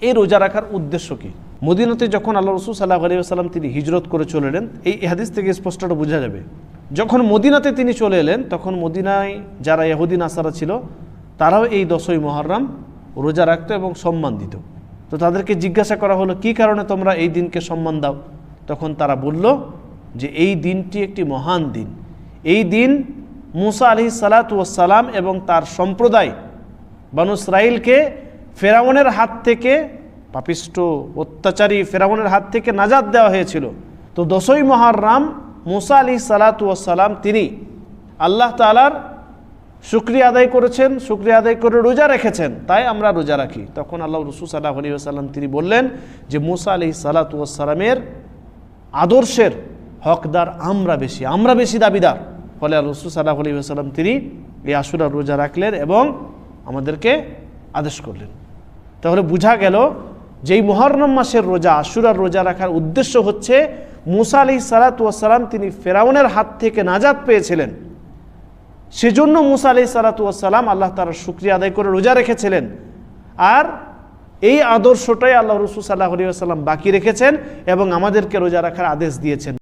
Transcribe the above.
এই রোজা রাখার উদ্দেশ্য কি? মদিনাতে যখন আল্লাহ রাসূল সাল্লাল্লাহু আলাইহি ওয়াসাল্লাম তিনি হিজরত করে চলে এলেন, এই হাদিস থেকে স্পষ্টত বোঝা যাবে, যখন মদিনাতে তিনি চলে এলেন তখন মদিনায় যারা ইহুদি নাসারা ছিল তারাও এই 10ই মুহররম রোজা রাখতো এবং সম্মান দিত। তো তাদেরকে জিজ্ঞাসা করা হলো, কি কারণে তোমরা এই দিনকে সম্মান দাও? তখন তারা বলল যে এই দিনটি একটি মহান দিন। এই দিন মূসা আলাইহিস সালাতু ওয়াস সালাম এবং তার সম্প্রদায় বনু ইসরাঈলকে ফেরাউনের হাত থেকে, পাপিষ্ঠ অত্যাচারী ফেরাউনের হাত থেকে নাজাত দেওয়া হয়েছিল। তো 10ই মুহররম মূসা আলাইহিস সালাতু ওয়াস সালাম তিনি আল্লাহ তাআলার শুকরিয়া আদায় করেছেন, শুকরিয়া আদায় করে রোজা রেখেছেন, তাই আমরা রোজা রাখি। তখন আল্লাহ রাসূল সাল্লাল্লাহু আলাইহি ওয়াসাল্লাম তিনি বললেন যে মূসা আলাইহিস সালাতু ওয়াস সালামের আদর্শের হকদার আমরা বেশি দাবিদার। ফলে আল্লাহ রাসূল সাল্লাল্লাহু আলাইহি ওয়াসাল্লাম তিনি এই আশুরার রোজা রাখলেন এবং আমাদেরকে আদেশ করলেন। তাহলে বোঝা গেল যেই মুহররম মাসের রোজা, আশুরার রোজা রাখার উদ্দেশ্য হচ্ছে মূসা আলাইহিস সালাতু ওয়াস সালাম তিনি ফেরাউনের হাত থেকে নাজাত পেয়েছিলেন, সেজন্য মূসা আলাইহিস সালাতু ওয়াস সালাম আল্লাহ তাআলার শুকরিয়া আদায় করে রোজা রেখেছিলেন। আর এই আদর্শটাই আল্লাহ রাসূল সাল্লাল্লাহু আলাইহি ওয়াসাল্লাম বাকি রেখেছেন এবং আমাদেরকে রোজা রাখার আদেশ দিয়েছেন।